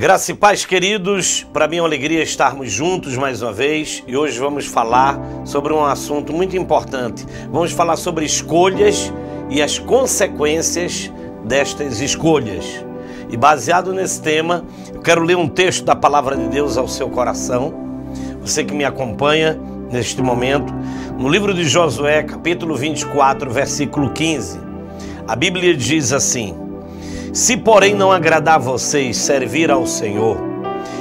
Graça e paz, queridos, para mim é uma alegria estarmos juntos mais uma vez e hoje vamos falar sobre um assunto muito importante. Vamos falar sobre escolhas e as consequências destas escolhas. E baseado nesse tema, eu quero ler um texto da Palavra de Deus ao seu coração. Você que me acompanha neste momento, no livro de Josué, capítulo 24, versículo 15, a Bíblia diz assim: se porém não agradar a vocês servir ao Senhor,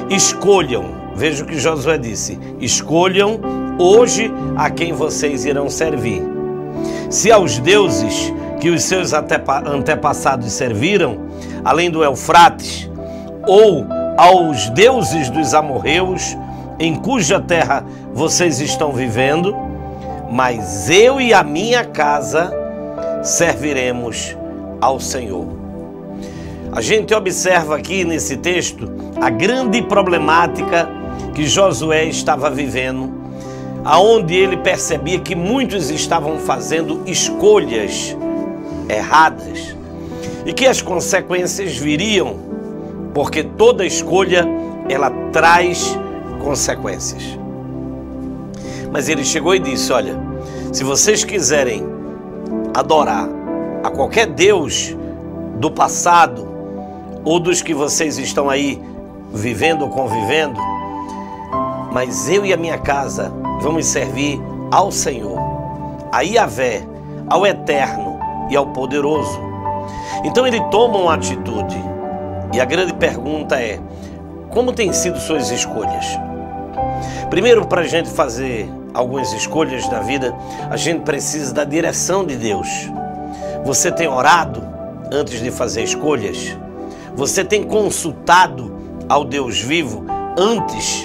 escolham, veja o que Josué disse, escolham hoje a quem vocês irão servir. Se aos deuses que os seus antepassados serviram, além do Eufrates, ou aos deuses dos amorreus, em cuja terra vocês estão vivendo, mas eu e a minha casa serviremos ao Senhor. A gente observa aqui nesse texto a grande problemática que Josué estava vivendo, aonde ele percebia que muitos estavam fazendo escolhas erradas e que as consequências viriam, porque toda escolha ela traz consequências. Mas ele chegou e disse: olha, se vocês quiserem adorar a qualquer Deus do passado ou dos que vocês estão aí vivendo ou convivendo, mas eu e a minha casa vamos servir ao Senhor, a Yahvé, ao Eterno e ao Poderoso. Então ele toma uma atitude e a grande pergunta é: como têm sido suas escolhas? Primeiro, para a gente fazer algumas escolhas na vida, a gente precisa da direção de Deus. Você tem orado antes de fazer escolhas? Você tem consultado ao Deus vivo antes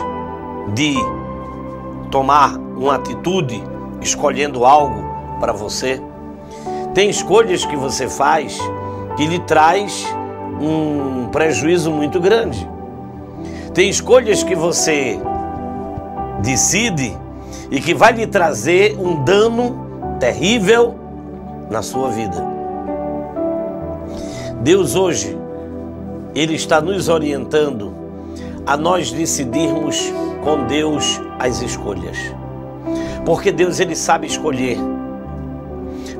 de tomar uma atitude, escolhendo algo para você? Tem escolhas que você faz que lhe traz um prejuízo muito grande. Tem escolhas que você decide e que vai lhe trazer um dano terrível na sua vida. Deus hoje, Ele está nos orientando a nós decidirmos com Deus as escolhas. Porque Deus, Ele sabe escolher.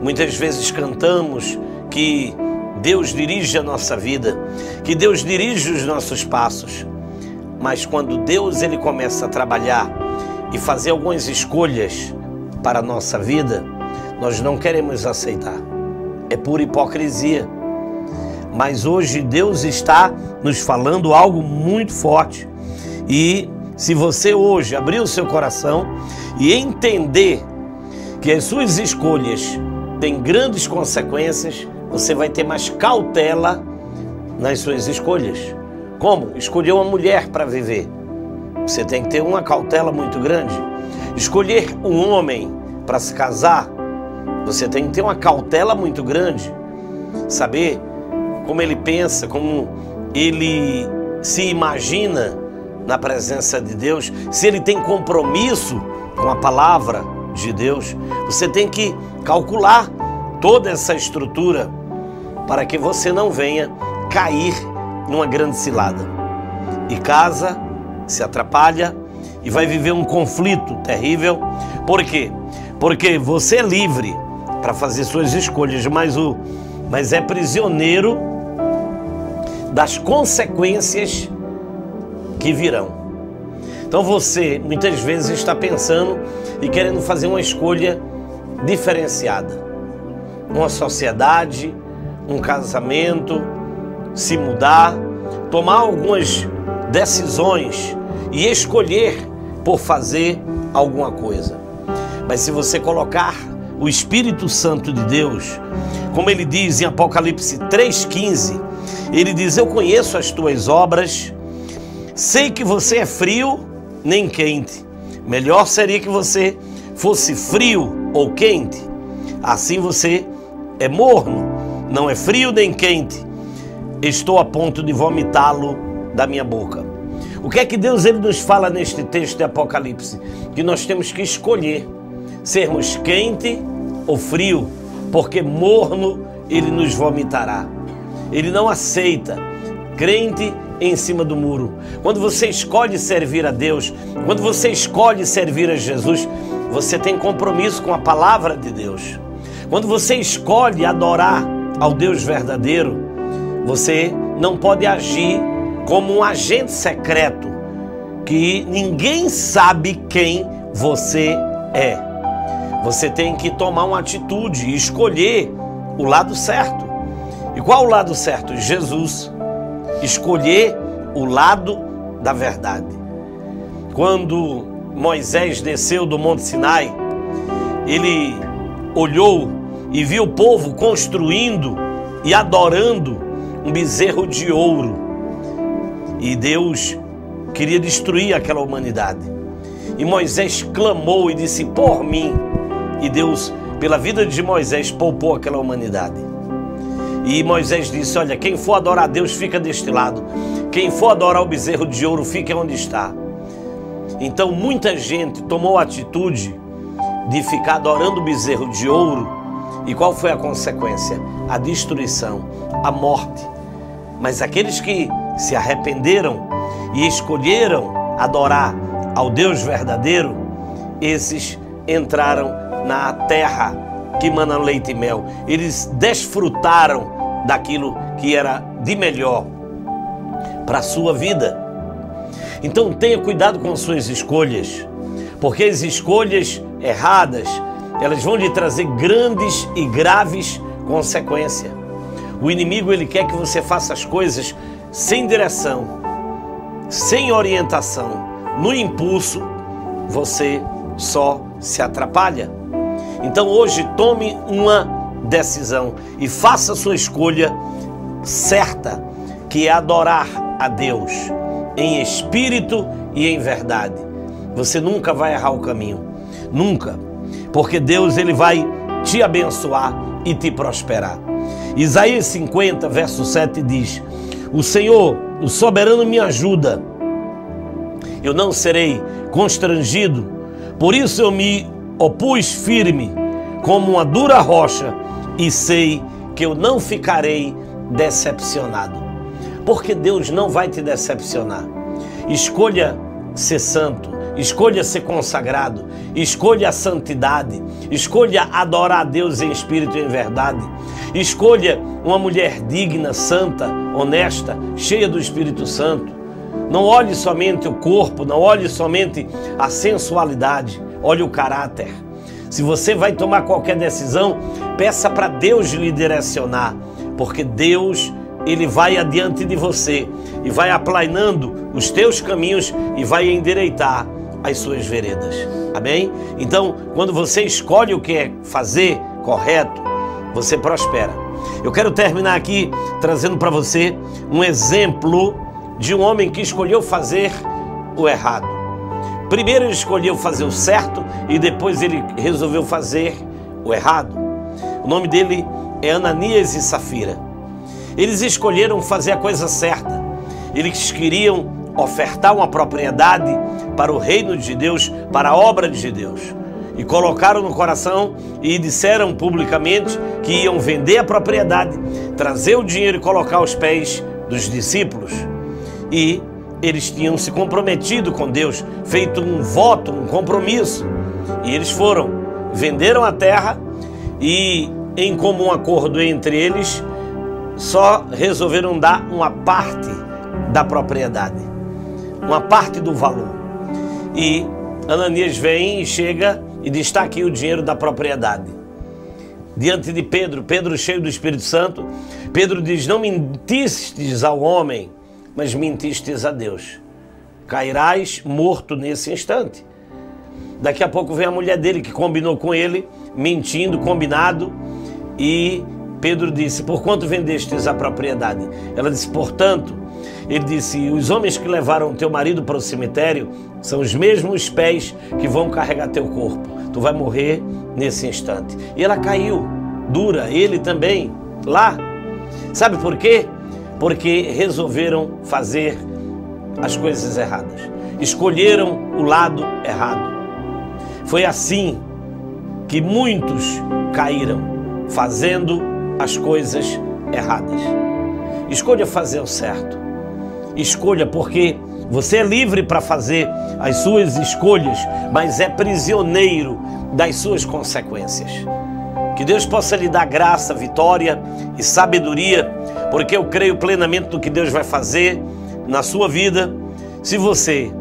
Muitas vezes cantamos que Deus dirige a nossa vida, que Deus dirige os nossos passos. Mas quando Deus, Ele começa a trabalhar e fazer algumas escolhas para a nossa vida, nós não queremos aceitar. É pura hipocrisia. Mas hoje Deus está nos falando algo muito forte. E se você hoje abrir o seu coração e entender que as suas escolhas têm grandes consequências, você vai ter mais cautela nas suas escolhas. Como? Escolher uma mulher para viver. Você tem que ter uma cautela muito grande. Escolher um homem para se casar, você tem que ter uma cautela muito grande. Saber como ele pensa, como ele se imagina na presença de Deus, se ele tem compromisso com a palavra de Deus. Você tem que calcular toda essa estrutura para que você não venha cair numa grande cilada. E casa, se atrapalha e vai viver um conflito terrível. Por quê? Porque você é livre para fazer suas escolhas, mas é prisioneiro das consequências que virão. Então você muitas vezes está pensando e querendo fazer uma escolha diferenciada. Uma sociedade, um casamento, se mudar, tomar algumas decisões e escolher por fazer alguma coisa. Mas se você colocar o Espírito Santo de Deus, como ele diz em Apocalipse 3,15, ele diz: eu conheço as tuas obras, sei que você é frio nem quente. Melhor seria que você fosse frio ou quente. Assim você é morno, não é frio nem quente. Estou a ponto de vomitá-lo da minha boca. O que é que Deus ele nos fala neste texto de Apocalipse? Que nós temos que escolher sermos quente ou frio, porque morno ele nos vomitará. Ele não aceita crente em cima do muro. Quando você escolhe servir a Deus, quando você escolhe servir a Jesus, você tem compromisso com a palavra de Deus. Quando você escolhe adorar ao Deus verdadeiro, você não pode agir como um agente secreto, que ninguém sabe quem você é. Você tem que tomar uma atitude e escolher o lado certo. E qual o lado certo? Jesus. Escolher o lado da verdade. Quando Moisés desceu do Monte Sinai, ele olhou e viu o povo construindo e adorando um bezerro de ouro. E Deus queria destruir aquela humanidade. E Moisés clamou e disse: por mim. E Deus, pela vida de Moisés, poupou aquela humanidade. E Moisés disse: olha, quem for adorar a Deus, fica deste lado. Quem for adorar o bezerro de ouro, fica onde está. Então muita gente tomou a atitude de ficar adorando o bezerro de ouro. E qual foi a consequência? A destruição, a morte. Mas aqueles que se arrependeram e escolheram adorar ao Deus verdadeiro, esses entraram na terra que mana leite e mel. Eles desfrutaram daquilo que era de melhor para a sua vida. Então tenha cuidado com suas escolhas, porque as escolhas erradas, elas vão lhe trazer grandes e graves consequências. O inimigo, ele quer que você faça as coisas sem direção, sem orientação. No impulso, você só se atrapalha. Então hoje tome uma decisão e faça a sua escolha certa, que é adorar a Deus em espírito e em verdade. Você nunca vai errar o caminho, nunca, porque Deus, ele vai te abençoar e te prosperar. Isaías 50, verso 7 diz: o Senhor, o soberano, me ajuda, eu não serei constrangido, por isso eu me opus firme como uma dura rocha e sei que eu não ficarei decepcionado. Porque Deus não vai te decepcionar. Escolha ser santo, escolha ser consagrado, escolha a santidade, escolha adorar a Deus em espírito e em verdade, escolha uma mulher digna, santa, honesta, cheia do Espírito Santo. Não olhe somente o corpo, não olhe somente a sensualidade, olhe o caráter. Se você vai tomar qualquer decisão, peça para Deus lhe direcionar, porque Deus, ele vai adiante de você e vai aplanando os teus caminhos e vai endireitar as suas veredas. Amém? Então, quando você escolhe o que é fazer correto, você prospera. Eu quero terminar aqui trazendo para você um exemplo de um homem que escolheu fazer o errado. Primeiro ele escolheu fazer o certo e depois ele resolveu fazer o errado. O nome dele é Ananias e Safira. Eles escolheram fazer a coisa certa. Eles queriam ofertar uma propriedade para o reino de Deus, para a obra de Deus. E colocaram no coração e disseram publicamente que iam vender a propriedade, trazer o dinheiro e colocar aos pés dos discípulos. E eles tinham se comprometido com Deus, feito um voto, um compromisso. E eles foram, venderam a terra e, em comum acordo entre eles, só resolveram dar uma parte da propriedade, uma parte do valor. E Ananias vem e chega e diz: está aqui o dinheiro da propriedade. Diante de Pedro, Pedro cheio do Espírito Santo, Pedro diz: não mentistes ao homem, mas mentistes a Deus. Cairás morto nesse instante. Daqui a pouco vem a mulher dele que combinou com ele, mentindo, combinado, e Pedro disse: por quanto vendestes a propriedade? Ela disse: portanto. Ele disse: os homens que levaram teu marido para o cemitério são os mesmos pés que vão carregar teu corpo. Tu vai morrer nesse instante. E ela caiu, dura, ele também, lá. Sabe por quê? Porque resolveram fazer as coisas erradas. Escolheram o lado errado. Foi assim que muitos caíram, fazendo as coisas erradas. Escolha fazer o certo. escolha, porque você é livre para fazer as suas escolhas, mas é prisioneiro das suas consequências. Que Deus possa lhe dar graça, vitória e sabedoria, porque eu creio plenamente no que Deus vai fazer na sua vida, se você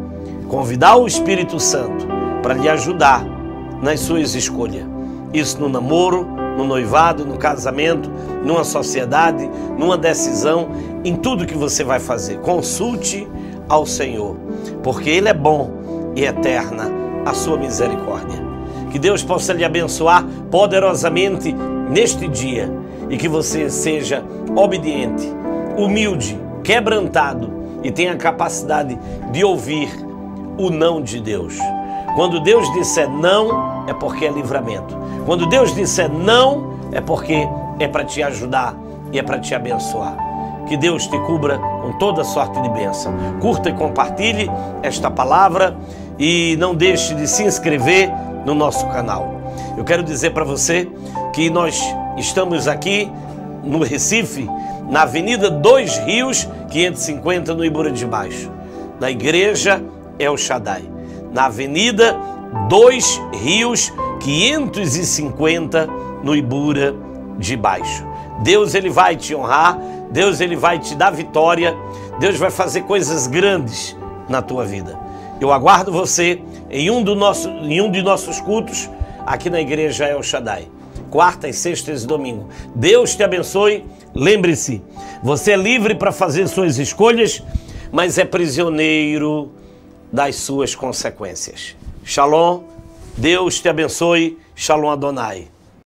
convidar o Espírito Santo para lhe ajudar nas suas escolhas. Isso no namoro, no noivado, no casamento, numa sociedade, numa decisão, em tudo que você vai fazer. Consulte ao Senhor, porque Ele é bom e eterna a sua misericórdia. Que Deus possa lhe abençoar poderosamente neste dia e que você seja obediente, humilde, quebrantado e tenha a capacidade de ouvir o não de Deus. Quando Deus disser não, é porque é livramento. Quando Deus disser não, é porque é para te ajudar e é para te abençoar. Que Deus te cubra com toda sorte de bênção. Curta e compartilhe esta palavra e não deixe de se inscrever no nosso canal. Eu quero dizer para você que nós estamos aqui no Recife, na Avenida 2 Rios, 550, no Ibura de Baixo, na Igreja El Shaddai. Na Avenida 2 Rios, 550, no Ibura de Baixo. Deus, Ele vai te honrar, Deus, Ele vai te dar vitória, Deus vai fazer coisas grandes na tua vida. Eu aguardo você em um de nossos cultos aqui na Igreja El Shaddai, quartas, sextas e domingo. Deus te abençoe. Lembre-se, você é livre para fazer suas escolhas, mas é prisioneiro das suas consequências. Shalom, Deus te abençoe. Shalom Adonai.